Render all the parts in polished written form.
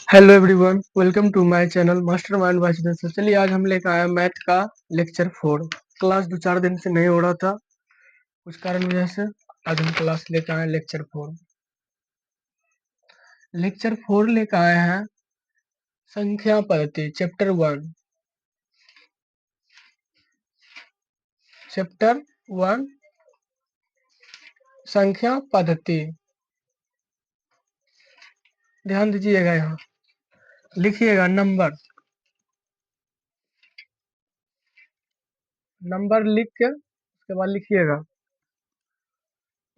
Hello everyone, welcome to my channel Mastermind by Siddhesh. चलिए आज हम लेकर आए मैथ का लेक्चर 4। क्लास 2-4 दिन से नहीं हो रहा था, कुछ कारण वजह से आज हम क्लास लेकर आए लेक्चर 4। लेक्चर 4 लेकर आए हैं संख्या पद्धति चैप्टर 1। चैप्टर 1 संख्या पद्धति। ध्यान दीजिएगा, यहाँ लिखिएगा नंबर। नंबर लिख के उसके बाद लिखिएगा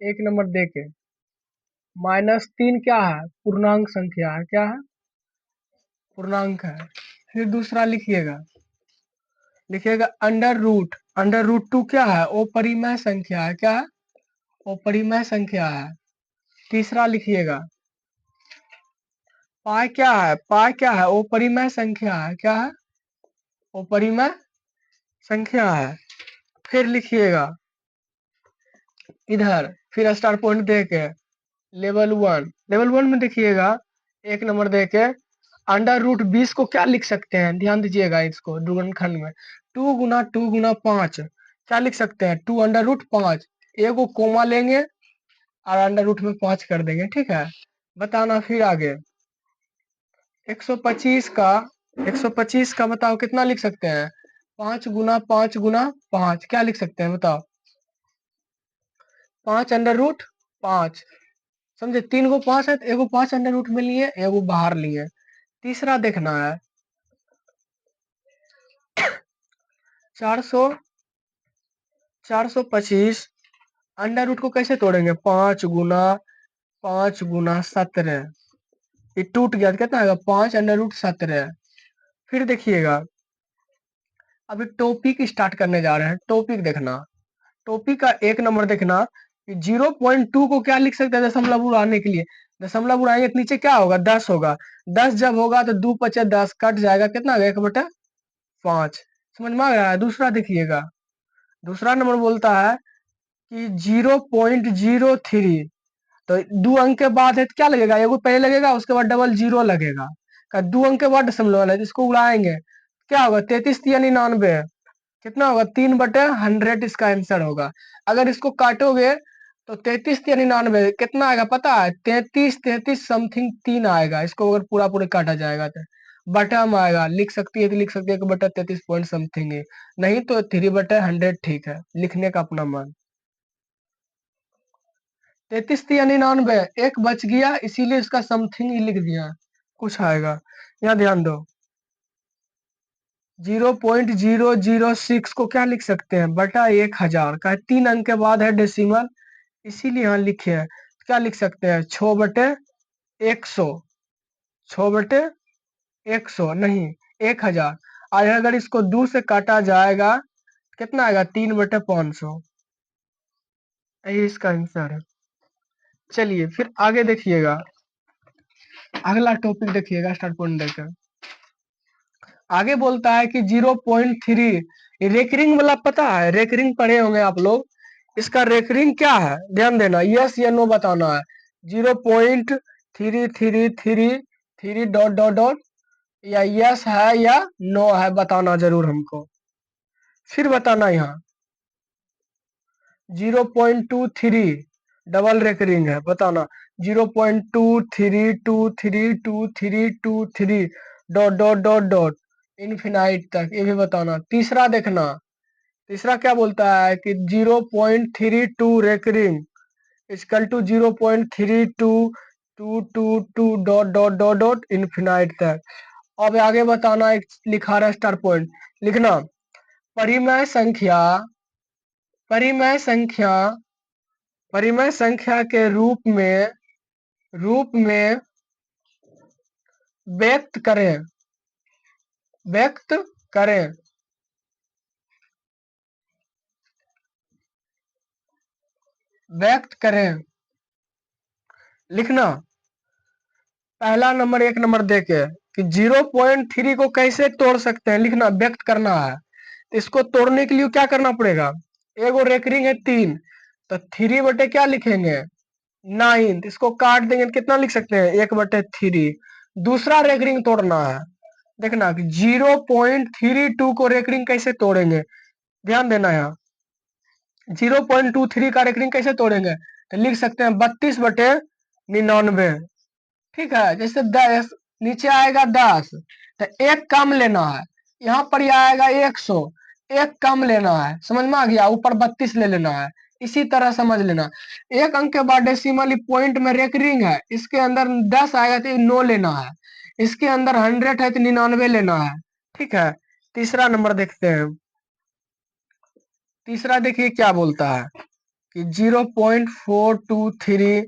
1 नंबर दे के। -3 क्या है? पूर्णांक संख्या है। क्या है? पूर्णांक है। फिर दूसरा लिखिएगा अंडर रूट 2 क्या है? वो परिमेय संख्या है। क्या है? वो परिमेय संख्या है। तीसरा लिखिएगा पाई क्या है? पाई क्या है? वो परिमेय संख्या है। क्या है? वो परिमेय संख्या है। फिर लिखिएगा इधर, फिर स्टार पॉइंट दे के लेवल 1 में देखिएगा 1 नंबर दे के अंडर रूट 20 को क्या लिख सकते हैं? ध्यान दीजिएगा, इसको गुणनखंड में 2 गुना 2 गुना 5 क्या लिख सकते हैं? 2 अंडर रूट 5। एगो कोमा लेंगे और अंडर रूट में 5 कर देंगे। ठीक है, बताना फिर आगे। 125 का बताओ कितना लिख सकते हैं? 5 गुना 5 गुना 5 क्या लिख सकते हैं? बताओ। 5 अंडर रूट 5। समझे? 3 गो 5 है तो एगो 5 अंडर रूट में लिए, एगो बाहर लिए। तीसरा देखना है 425 अंडर रूट को कैसे तोड़ेंगे? 5 गुना 17। ये टूट गया तो कितना आएगा? 5 अंडर रूट 17। फिर देखिएगा अभी टॉपिक स्टार्ट करने जा रहे हैं। टॉपिक देखना, टॉपिक का 1 नंबर देखना कि 0.2 को क्या लिख सकते हैं दशमलव उड़ाने के लिए? दशमलव उड़ाएंगे तो नीचे क्या होगा? 10 होगा। 10 जब होगा तो 2 पचे 10 कट जाएगा। कितना आ गया? 1/5। समझ में आ रहा है? दूसरा देखिएगा, दूसरा नंबर बोलता है कि 0.03। तो 2 अंक के बाद है तो क्या लगेगा? एगो पहले लगेगा, उसके बाद डबल जीरो लगेगा। 2 अंक के बाद दशमलव वाला है, इसको उड़ाएंगे क्या होगा? 33 या 99। कितना होगा? 3/100 इसका आंसर होगा। अगर इसको काटोगे तो 33 या 99 कितना आएगा पता है? 33 समथिंग 3 आएगा। इसको अगर पूरा पूरा काटा जाएगा तो बटा में आएगा। लिख सकती है तो लिख सकती है कि बटा 33 पॉइंट समथिंग है, नहीं तो 3/100 ठीक है। लिखने का अपना मन। 33 या 99 एक बच गया, इसीलिए इसका समथिंग ही लिख दिया। कुछ आएगा, यहाँ ध्यान दो। 0.006 को क्या लिख सकते हैं? बटा 1000 का 3 अंक के बाद है डेसिमल, इसीलिए यहाँ लिखे हैं। क्या लिख सकते हैं? 6/100। 6/100 नहीं, 1000। और अगर इसको 2 से काटा जाएगा कितना आएगा? 3/500। यही इसका आंसर है। चलिए फिर आगे देखिएगा, अगला टॉपिक देखिएगा स्टार्ट पॉइंट देकर। आगे बोलता है कि 0.3 रेकरिंग वाला पता है? रेकरिंग पढ़े होंगे आप लोग। इसका रेकरिंग क्या है? ध्यान देना, यस या नो बताना है। 0.3333 डॉट डॉट डॉट, या यस है या नो है बताना जरूर हमको। फिर बताना यहाँ 0.23 डबल रेकरिंग है, बताना 0.23232323 dot dot dot dot infinite तक, ये भी बताना। तीसरा देखना, तीसरा क्या बोलता है कि 0.32 recurring equal to 0.322222 dot dot dot dot infinite तक। अब आगे बताना, एक लिखा रहा है स्टार पॉइंट लिखना। परिमेय संख्या परिमेय संख्या परिमेय संख्या के रूप में व्यक्त करें व्यक्त करें व्यक्त करें लिखना। पहला नंबर 1 नंबर देके कि 0.3 को कैसे तोड़ सकते हैं, लिखना, व्यक्त करना है। इसको तोड़ने के लिए क्या करना पड़ेगा? एगो रेकरिंग है 3, तो 3 बटे क्या लिखेंगे? 9, इसको काट देंगे तो कितना लिख सकते हैं 1/3। दूसरा रेकरिंग तोड़ना है, देखना कि 0.32 को रेकरिंग कैसे तोड़ेंगे, ध्यान देना यहाँ 0.23 का रेकरिंग कैसे तोड़ेंगे, तो लिख सकते हैं 32/99। ठीक है, जैसे 10 नीचे आएगा 10 तो एक कम लेना है, यहाँ पर यह आएगा 100, एक कम लेना है, समझ में आ गया, ऊपर 32 ले लेना है। इसी तरह समझ लेना, एक अंक के बाद डेसिमल पॉइंट में रेकरिंग है, इसके अंदर 10 आएगा तो 9 लेना है, इसके अंदर 100 है तो 99 लेना है। ठीक है, तीसरा नंबर देखते हैं। तीसरा देखिए क्या बोलता है कि 0.423,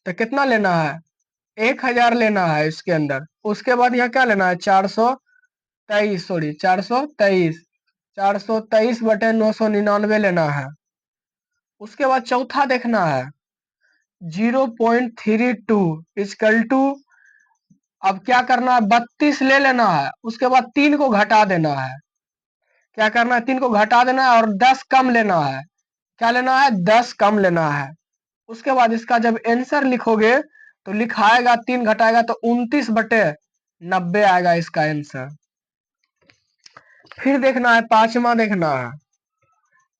तो कितना लेना है 1000 लेना है इसके अंदर। उसके बाद यहाँ क्या लेना है 423, सॉरी 423, 423/999 लेना है। उसके बाद चौथा देखना है 0.32 इक्वल टू, अब क्या करना है 32 ले लेना है, उसके बाद 3 को घटा देना है, क्या करना है 3 को घटा देना है और 10 कम लेना है, क्या लेना है 10 कम लेना है। उसके बाद इसका जब आंसर लिखोगे तो लिखाएगा 3 घटाएगा तो 29/90 आएगा इसका आंसर। फिर देखना है पांचवा, देखना है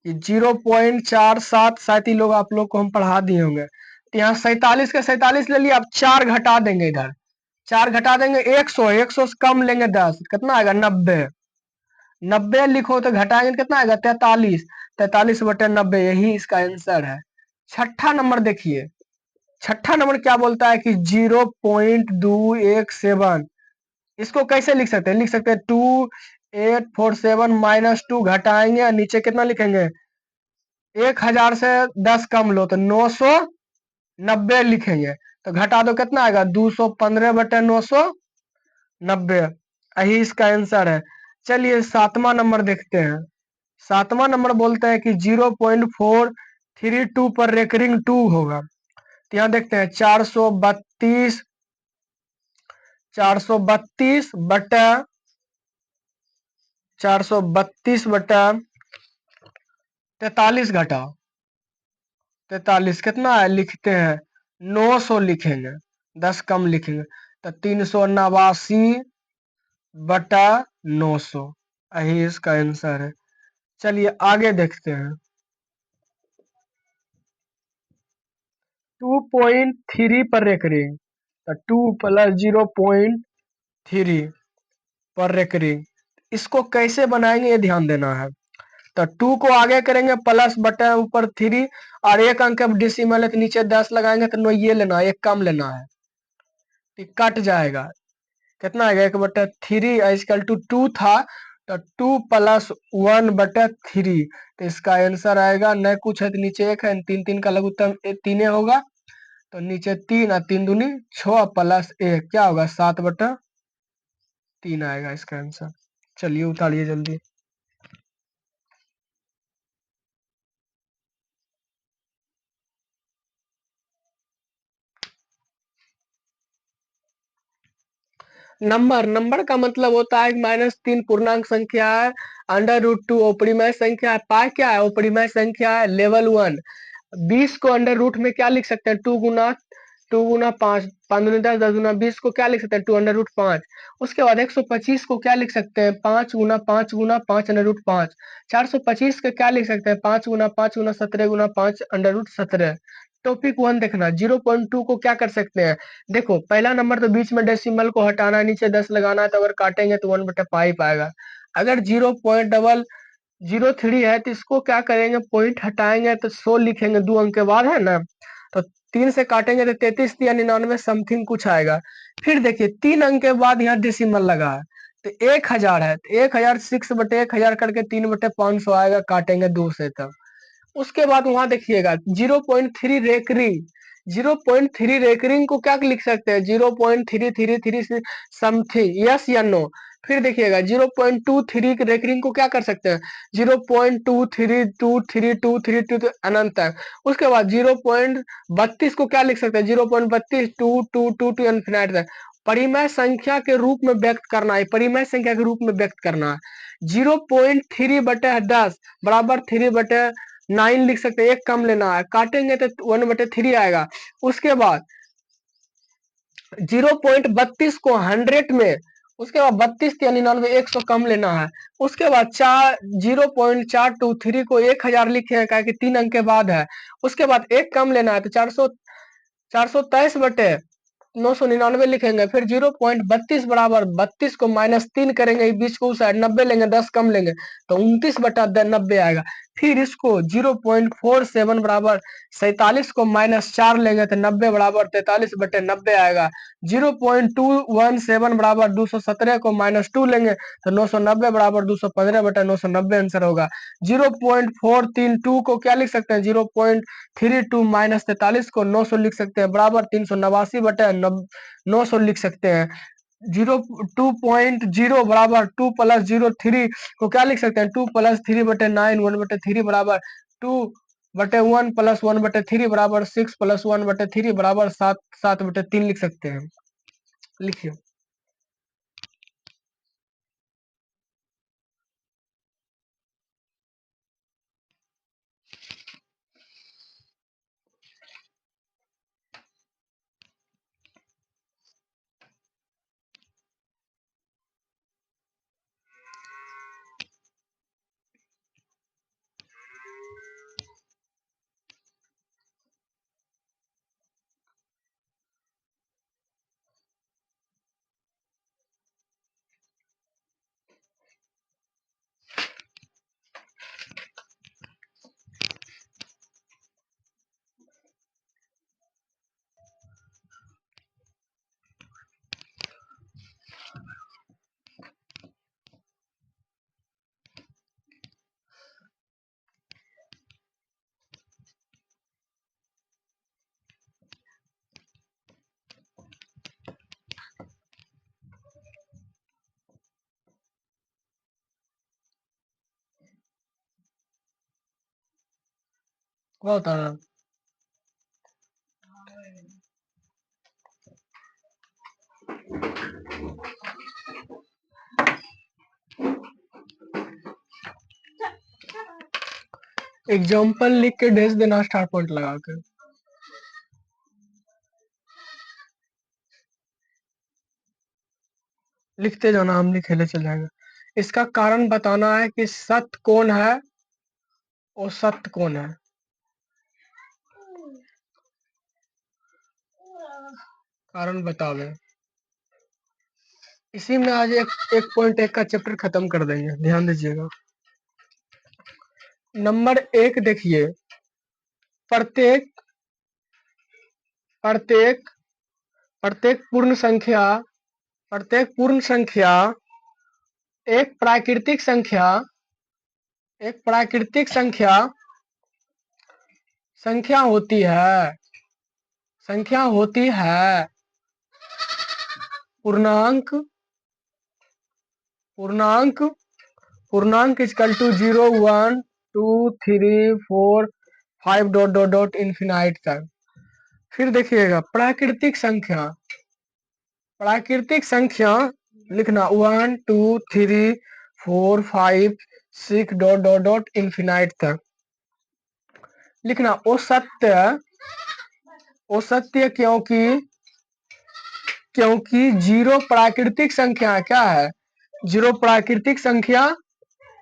कि 0.47, शायद ही लोग आप लोग को हम पढ़ा दिए होंगे, तो यहाँ 47 के 47 ले लिया, अब 4 घटा देंगे, इधर 4 घटा देंगे 100, 100 से कम लेंगे 10, कितना आएगा 90, 90 लिखो तो घटाएंगे कितना आएगा 43, 43/90, यही इसका आंसर है। छठा नंबर देखिए, छठा नंबर क्या बोलता है कि 0.217, इसको कैसे लिख सकते हैं, लिख सकते हैं 2847 - 2 घटाएंगे, नीचे कितना लिखेंगे 1000 से 10 कम लो तो 990 लिखेंगे, तो घटा दो कितना आएगा 215/990, यही इसका आंसर है। चलिए सातवां नंबर देखते हैं। सातवां नंबर बोलते हैं कि 0.432 पर रेकरिंग 2 होगा, तो यहाँ देखते हैं 432, 432 बटा 43 घटाओ 43 कितना है, लिखते हैं 900 लिखेंगे, 10 कम लिखेंगे तो 389/900, यही इसका आंसर है। चलिए आगे देखते हैं। 2.3 पर रेकरिंग, तो 2 + 0.3 पर रेकरिंग, इसको कैसे बनाएंगे ये ध्यान देना है। तो 2 को आगे करेंगे प्लस बटन ऊपर 3, और एक अंक डेसिमल है तो नीचे 10 लगाएंगे तो नो ये लेना है, एक कम लेना है, कट जाएगा, कितना आएगा 1/3 इक्वल टू 2 था, तो 2 + 1/3, तो इसका आंसर आएगा, न कुछ है तो नीचे 1 है, 3 3 का लघुत्तम 3 होगा, तो नीचे 3 और 3 दूनी 6 + 1 क्या होगा 7/3 आएगा इसका आंसर। चलिए उतारिए जल्दी। नंबर, नंबर का मतलब होता है -3 पूर्णांक संख्या है, √2 अपरिमेय संख्या है, पाई क्या है अपरिमेय संख्या है, लेवल 1। 20 को अंडर रूट में क्या लिख सकते हैं 2 × 5, 5 × 10, 10 × 20 को क्या लिख सकते हैं 2√5। उसके बाद 125 को क्या लिख सकते हैं 5 × 5 × 5√5। 425 का क्या लिख सकते हैं 5 × 5 × 17 × 5√17। टॉपिक 1 देखना, 0.2 को क्या कर सकते हैं, देखो पहला नंबर तो बीच में डेसिमल को हटाना है, नीचे 10 लगाना है, तो अगर काटेंगे तो 1/5 आएगा। अगर 0.003 है तो इसको क्या करेंगे पॉइंट हटाएंगे तो 100 लिखेंगे, 2 अंक के बाद है ना, तो 3 से काटेंगे तो 33 या 99 समथिंग कुछ आएगा। फिर देखिए 3 अंक के बाद यहाँ डेसिमल लगा है तो 1000 है, तो 1000 6/1000 करके 3/500 आएगा, काटेंगे 2 से तब। उसके बाद वहां देखिएगा 0.3 रेकरिंग, 0.3 रेकरिंग को क्या लिख सकते हैं 0.333 समथिंग, यस या नो। फिर देखिएगा 0.23 के रेकरिंग को क्या कर सकते हैं 0.232322 अनंत तक। उसके बाद 0.32 को क्या लिख सकते हैं 0.32 2 इनफिनाइट तक। परिमेय संख्या के रूप में व्यक्त करना है, परिमेय संख्या के रूप में व्यक्त करना है। 0.3/10 बराबर 3 9 लिख सकते हैं, एक कम लेना है, काटेंगे तो 1/3 आएगा। उसके बाद 0.32 को 100 में, उसके बाद 32 या 99 100 कम लेना है। उसके बाद 0.423 को 1000 लिखे हैं, क्या कि 3 अंक के बाद है। उसके बाद एक कम लेना है तो 423/999 लिखेंगे। फिर 0.32 बराबर 32 को -3 करेंगे, बीच को उस साइड 90 लेंगे, 10 कम लेंगे तो 29/90 आएगा। फिर इसको 0.47 बराबर 47 को -4 लेंगे तो 90 बराबर 43/90 आएगा। 0.217 बराबर 217 को -2 लेंगे तो 990 बराबर 215/990 आंसर होगा। 0.432 को क्या लिख सकते हैं, 0.32 -43 को 900 लिख सकते हैं, बराबर 389/900 लिख सकते हैं। 2.0 बराबर 2 + 0.3 को क्या लिख सकते हैं, 2 + 3/9 1/3 बराबर 2/1 + 1/3 बराबर 6 + 1/3 बराबर 7 7/3 लिख सकते हैं। लिखिए। बहुत आराम। एग्जाम्पल लिख के भेज देना स्टार पॉइंट लगा के। लिखते जाना, हम लिखेले चल जाएंगे। इसका कारण बताना है कि सत्य कौन है और सत्य कौन है। कारण बतावे। इसी में आज 1.1 का चैप्टर खत्म कर देंगे, ध्यान दीजिएगा। नंबर 1 देखिए, प्रत्येक प्रत्येक प्रत्येक पूर्ण संख्या प्रत्येक पूर्ण संख्या एक प्राकृतिक संख्या एक प्राकृतिक संख्या संख्या होती है पूर्णांक पूर्णांक पूर्णांक equal to 0 1 2 3 4 5 dot dot dot infinite तक। फिर देखिएगा प्राकृतिक संख्या लिखना 1 2 3 4 5 6 डॉट डॉट डॉट इन्फिनाइट तक लिखना। वो सत्य क्योंकि जीरो प्राकृतिक संख्या क्या है, जीरो प्राकृतिक संख्या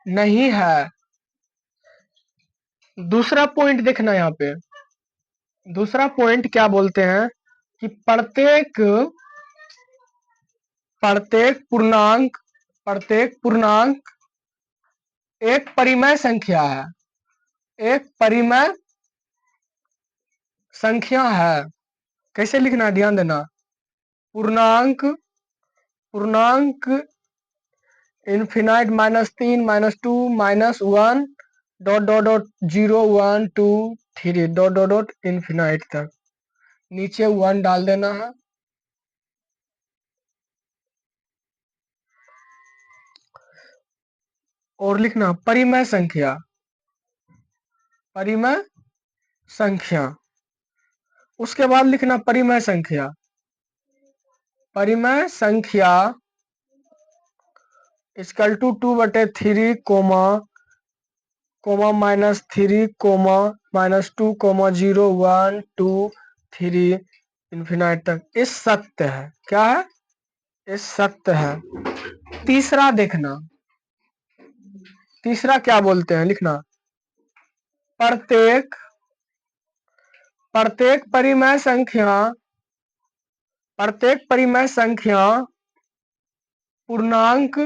नहीं है। दूसरा पॉइंट देखना, यहाँ पे दूसरा पॉइंट क्या बोलते हैं कि प्रत्येक पूर्णांक एक परिमेय संख्या है, एक परिमेय संख्या है। कैसे लिखना है, ध्यान देना। पूर्णांक infinite -3 -2 -1 dot dot dot 0 1 2 3 dot dot dot infinite तक। नीचे 1 डाल देना है। और लिखना परिमेय संख्या। उसके बाद लिखना परिमेय संख्या equal to 2/3 comma comma -3 comma -2 comma 0 1 2 3 infinite तक। ये सत्य है। क्या है? ये सत्य है। तीसरा देखना, तीसरा क्या बोलते हैं, लिखना। प्रत्येक प्रत्येक परिमेय संख्या प्रत्येक परिमेय संख्या पूर्णांक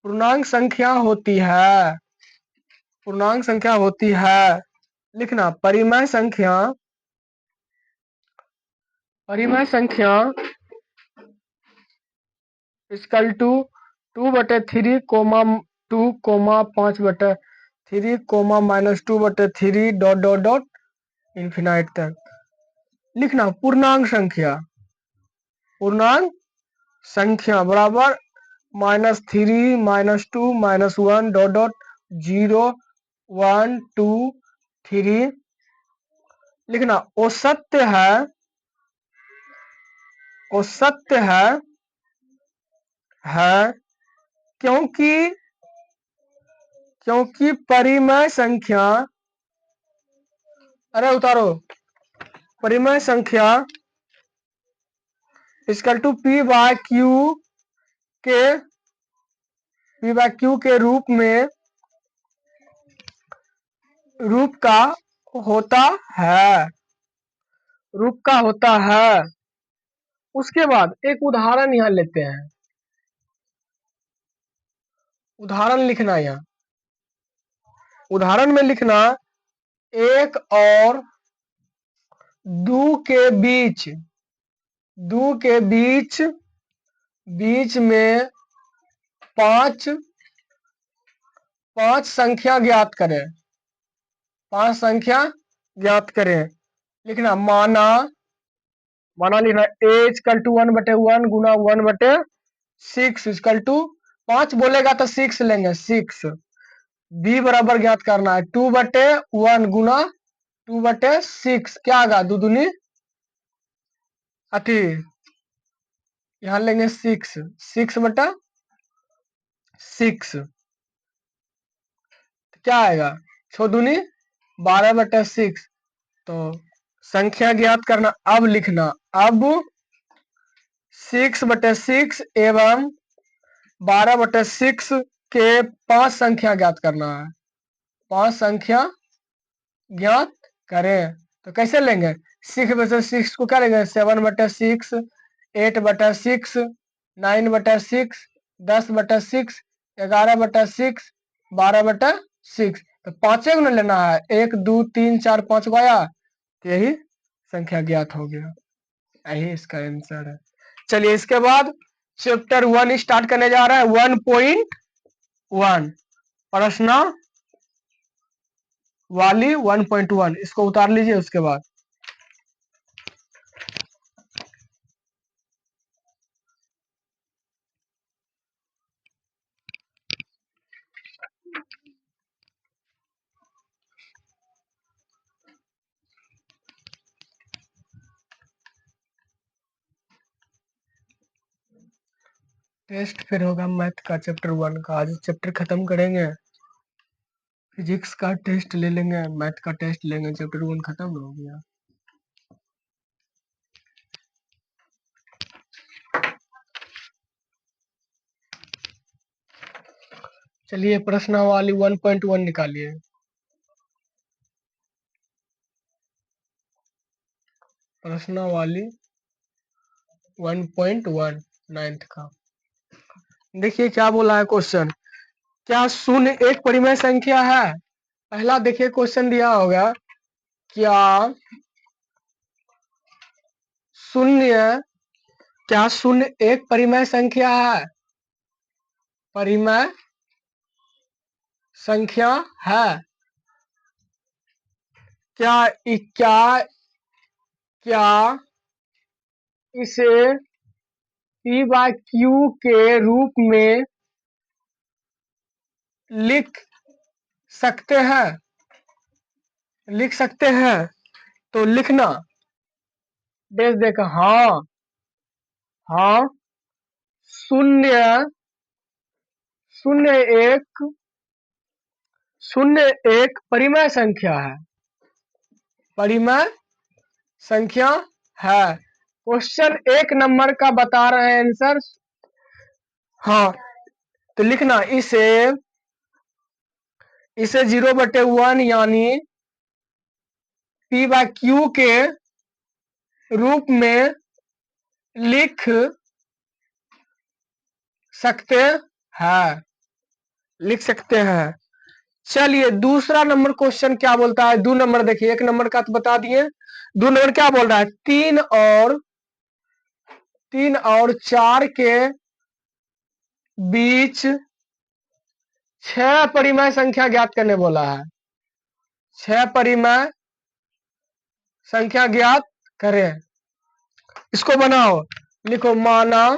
पूर्णांक संख्या होती है। पूर्णांक संख्या होती है। लिखना, परिमेय संख्या equal to 2/3 comma 2 comma 5/3 comma -2/3 dot dot dot infinite तक। लिखना, पूर्णांक संख्या बराबर -3 -2 -1 डॉट डॉट 0 1 2 3। लिखना, वो सत्य है क्योंकि परिमेय संख्या, अरे उतारो, परिमेय संख्या इक्वल टू P/Q के रूप का होता है। उसके बाद एक उदाहरण यहाँ लेते हैं। उदाहरण लिखना, यहाँ उदाहरण में लिखना, 1 और 2 के बीच में पांच संख्या ज्ञात करें। 5 संख्या ज्ञात करें। लिखना, माना लिखना, a इक्वल टू 1/1 गुना 1/6 इक्वल टू 5 बोलेगा तो 6 लेंगे 6। b बराबर ज्ञात करना है 2/1 गुना 2/6। क्या आगा? दूनी अथी, यहाँ लेंगे 6/6। क्या आएगा? 6 दूनी 12/6। तो संख्या ज्ञात करना। अब लिखना, अब 6/6 एवं 12/6 के 5 संख्या ज्ञात करना है। 5 संख्या ज्ञात करें तो कैसे लेंगे? 6/6 को क्या लेंगे? 7/6 8/6 9/6 10/6 11/6 12/6। तो 5 को लेना है। 1 2 3 4 5 को आया, तो यही संख्या ज्ञात हो गया। यही इसका आंसर है। चलिए, इसके बाद चैप्टर 1 स्टार्ट करने जा रहा है। 1.1 प्रश्नावली 1.1 इसको उतार लीजिए। उसके बाद टेस्ट फिर होगा मैथ का, चैप्टर 1 का। आज चैप्टर खत्म करेंगे, फिजिक्स का टेस्ट ले लेंगे, मैथ का टेस्ट लेंगे। चैप्टर 1 खत्म हो गया। चलिए, प्रश्नावली 1.1 निकालिए। प्रश्नावली 1.1 9th का। देखिए क्या बोला है क्वेश्चन। क्या शून्य एक परिमेय संख्या है? पहला देखिए क्वेश्चन दिया होगा, क्या शून्य एक परिमेय संख्या है? परिमेय संख्या है। क्या इसे P/Q के रूप में लिख सकते हैं? तो लिखना, देख देख, हाँ शून्य एक शून्य एक परिमेय संख्या है, परिमेय संख्या है। क्वेश्चन 1 नंबर का बता रहे हैं आंसर। हाँ, तो लिखना इसे 0/1 यानी P/Q के रूप में लिख सकते हैं, लिख सकते हैं। चलिए दूसरा नंबर क्वेश्चन क्या बोलता है। 2 नंबर देखिए, 1 नंबर का तो बता दिए, 2 नंबर क्या बोल रहा है। 3 और 4 के बीच 6 परिमेय संख्या ज्ञात करने बोला है। 6 परिमेय संख्या ज्ञात करें। इसको बनाओ, लिखो माना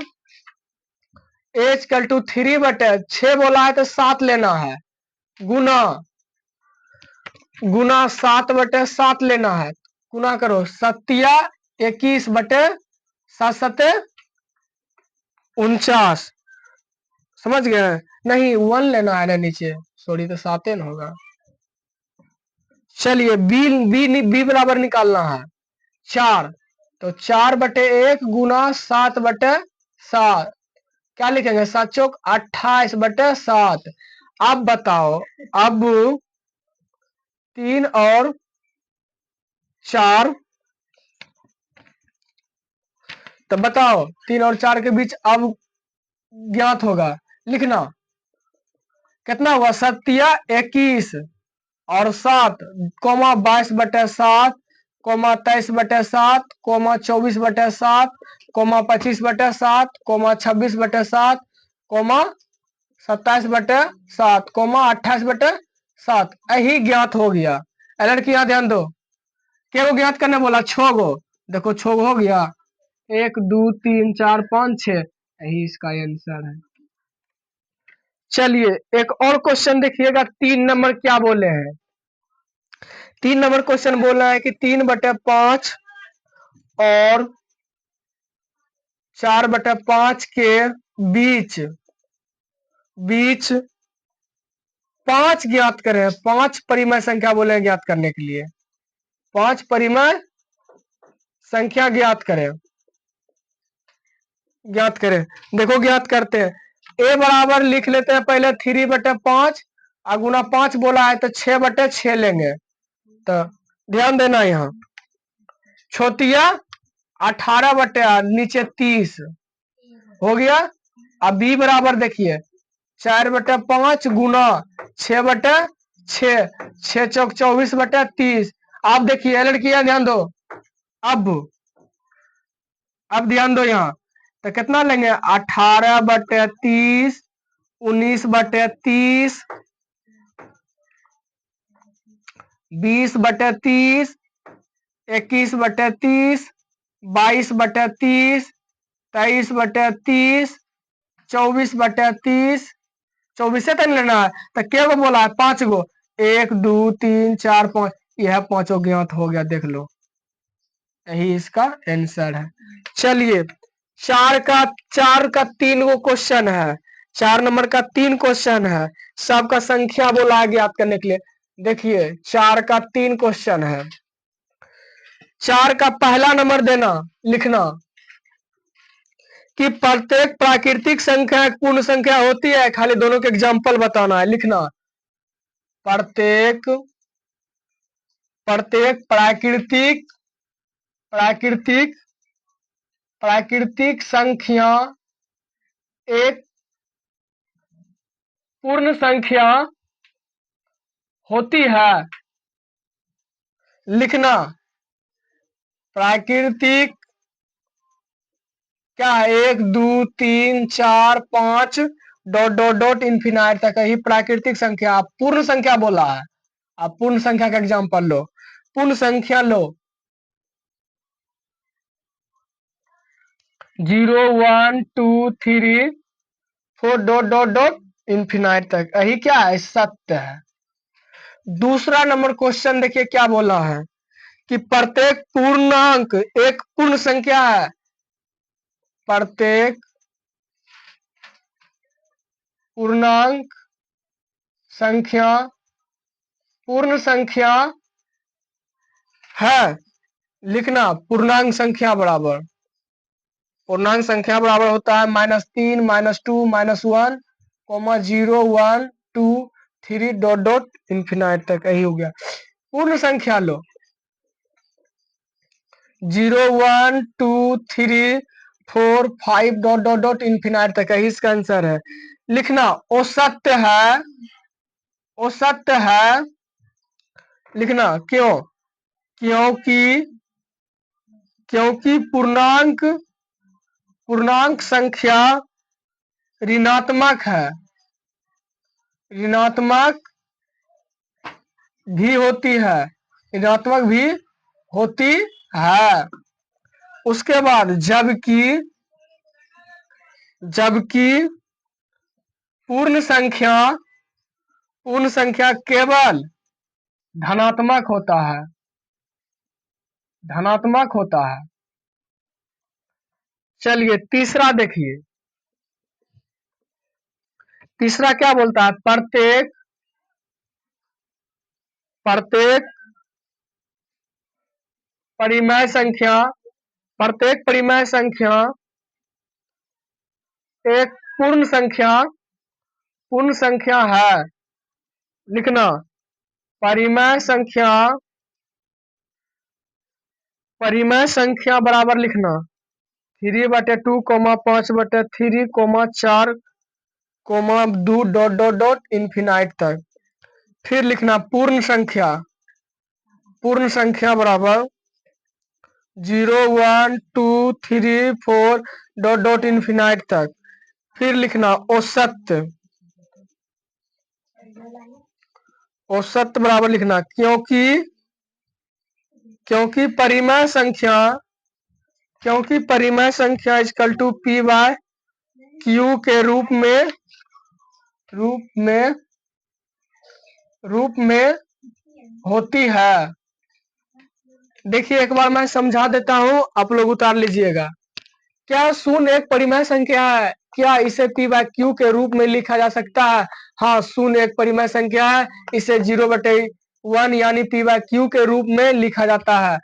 h = 3/6 बोला है तो 7 लेना है, गुना 7/7 लेना है। गुना करो 7/21 समझ गए। नहीं 1 लेना है ना नीचे, सॉरी तो 7 न होगा। चलिए बी बराबर निकालना है 4, तो 4/1 गुना 7/7 क्या लिखेंगे, 7 चौक 28/7। अब बताओ, अब 3 और 4, तो बताओ 3 और 4 के बीच अब ज्ञात होगा, लिखना कितना हुआ 21 और 7, 22/7, 23/7, 24/7, 25/7, 26/7, 27/7, 28/7 यही ज्ञात हो गया। लड़की यहाँ ध्यान दो, क्या वो ज्ञात करने बोला, 6 गो। देखो 6 गो हो गया, 1 2 3 4 5 6, यही इसका आंसर है। चलिए एक और क्वेश्चन देखिएगा, 3 नंबर क्या बोले हैं। 3 नंबर क्वेश्चन बोल रहा है कि 3/5 और 4/5 के बीच 5 ज्ञात करें। 5 परिमेय संख्या बोले हैं ज्ञात करने के लिए, 5 परिमेय संख्या ज्ञात करें, ज्ञात करें। देखो ज्ञात करते हैं, a बराबर लिख लेते हैं पहले 3/5 और गुना 5 बोला है तो 6/6 लेंगे। तो ध्यान देना, यहाँ छोटिया 18/8 नीचे 30 हो गया। अब b बराबर देखिए 4/5 गुना 6/6, 6 चौक 24/30। आप देखिए लड़कियां ध्यान दो, अब ध्यान दो यहाँ, तो कितना लेंगे 18/30, 19/30, 20/30, 21/30, 22/30, 23/30, 24/30, 24 से तक लेना है। तो क्या को बोला है 5 गो, 1 2 3 4 5, यह 5 ज्ञात हो गया, देख लो यही इसका आंसर है। चलिए 4 का 3 गो क्वेश्चन है, 4 नंबर का 3 क्वेश्चन है, सबका संख्या बोला है ज्ञात करने के लिए। देखिए 4 का 3 क्वेश्चन है। 4 का पहला नंबर देना, लिखना कि प्रत्येक प्राकृतिक संख्या एक पूर्ण संख्या होती है, खाली दोनों के एग्जाम्पल बताना है। लिखना प्रत्येक प्राकृतिक संख्या एक पूर्ण संख्या होती है। लिखना प्राकृतिक क्या है, 1 2 3 4 5 डॉट डॉट डॉट इन्फिनाइट तक ही प्राकृतिक संख्या। आप पूर्ण संख्या बोला है, आप पूर्ण संख्या का एग्जाम्पल लो, पूर्ण संख्या लो 0 1 2 3 4 डॉट डॉट डॉट इन्फिनाइट तक, यही क्या है, सत्य है। दूसरा नंबर क्वेश्चन देखिए क्या बोला है कि प्रत्येक पूर्णांक एक पूर्ण संख्या है। प्रत्येक पूर्णांक संख्या पूर्ण संख्या है, लिखना पूर्णांक संख्या बराबर, पूर्णांक संख्या बराबर होता है -3 -2 -1 0 1 2 3 डॉट डॉट इन्फिनाइट तक, यही हो गया। पूर्ण संख्या लो 0 1 2 3 4 5 डॉट डॉट डॉट इन्फिनाइट तक, यही इसका आंसर है। लिखना औसत है, औसत है, लिखना क्यों, क्योंकि क्योंकि पूर्णांक, पूर्णांक संख्या ऋणात्मक है, ऋणात्मक भी होती है, ऋणात्मक भी होती है। उसके बाद जबकि, जबकि पूर्ण संख्या, पूर्ण संख्या केवल धनात्मक होता है, धनात्मक होता है। चलिए तीसरा देखिए, तीसरा क्या बोलता है, प्रत्येक, प्रत्येक परिमेय संख्या, प्रत्येक परिमेय संख्या एक पूर्ण संख्या, पूर्ण संख्या है। लिखना परिमेय संख्या, परिमेय संख्या बराबर लिखना 3/2 5/3 4 2 डॉट डॉट डॉट इन्फिनाइट तक। फिर लिखना पूर्ण संख्या, पूर्ण संख्या बराबर 0 1 2 3 4 डॉट डॉट इन्फिनाइट तक। फिर लिखना औसत, औसत बराबर लिखना क्योंकि, क्योंकि परिमेय संख्या, क्योंकि परिमेय संख्या equal to P by Q के रूप में, रूप में होती है। देखिए एक बार मैं समझा देता हूं, आप लोग उतार लीजिएगा। क्या शून्य एक परिमेय संख्या है? क्या इसे P बाय Q के रूप में लिखा जा सकता है? हाँ, शून्य एक परिमेय संख्या है, इसे 0/1 यानी P बाय Q के रूप में लिखा जाता है।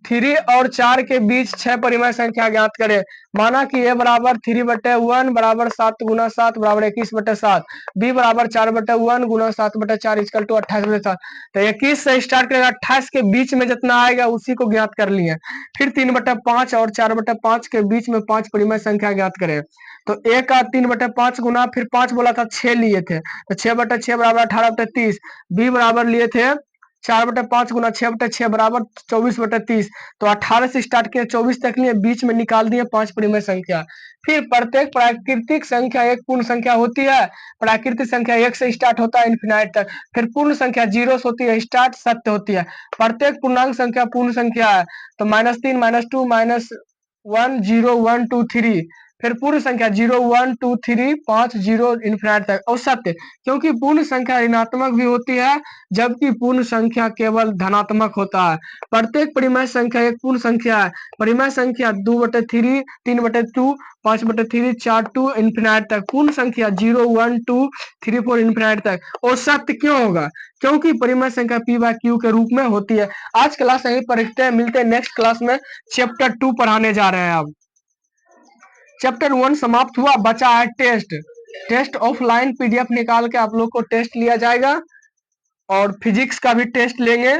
3 और 4 के बीच 6 परिमेय संख्या ज्ञात करें। माना कि a बराबर 3/1 बराबर 7 गुना 7 बराबर 21/7, b बराबर 4/1 गुना 7/4 इक्वल टू 28/7। तो 21 से स्टार्ट करेगा, 28 के बीच में जितना आएगा उसी को ज्ञात कर लिए। फिर 3/5 और 4/5 के बीच में 5 परिमेय संख्या ज्ञात करें। तो a का 3/5 गुना, फिर 5 बोला था 6 लिए थे, तो 6/6 बराबर 18/30। b बराबर लिए थे 4/5 गुना 6/6 बराबर 24/30। तो 18 से स्टार्ट किया 24 तक लिए, बीच में निकाल दिए 5 परिमेय संख्या। फिर प्रत्येक प्राकृतिक संख्या एक पूर्ण संख्या होती है। प्राकृतिक संख्या 1 से स्टार्ट होता है इन्फिनाइट तक। फिर पूर्ण संख्या 0 से होती है स्टार्ट, सत्य होती है। प्रत्येक पूर्णांक संख्या पूर्ण संख्या है। तो -3 -2 -1 0 1 2 3। फिर पूर्ण संख्या 0 1 2 3 5 0 इन्फिनाइट तक। और सत्य, क्योंकि पूर्ण संख्या ऋणात्मक भी होती है जबकि पूर्ण संख्या केवल धनात्मक होता है। प्रत्येक परिमेय संख्या एक पूर्ण संख्या है। परिमेय संख्या 2/3 3/2 5/3 4 2 इन्फिनाइट तक। पूर्ण संख्या 0 1 2 3 4 इन्फिनाइट तक। और सत्य क्यों होगा? क्योंकि परिमेय संख्या P बाय Q के रूप में होती है। आज क्लास यहीं पर रखते हैं, मिलते हैं नेक्स्ट क्लास में। चैप्टर 2 पढ़ाने जा रहे हैं। अब चैप्टर 1 समाप्त हुआ, बचा है टेस्ट। टेस्ट ऑफलाइन PDF निकाल के आप लोग को टेस्ट लिया जाएगा और फिजिक्स का भी टेस्ट लेंगे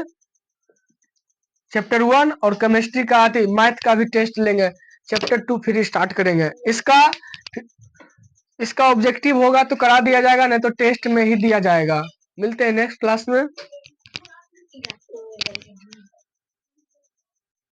चैप्टर 1, और केमिस्ट्री का मैथ का भी टेस्ट लेंगे। चैप्टर 2 फिर स्टार्ट करेंगे। इसका ऑब्जेक्टिव होगा तो करा दिया जाएगा, नहीं तो टेस्ट में ही दिया जाएगा। मिलते हैं नेक्स्ट क्लास में।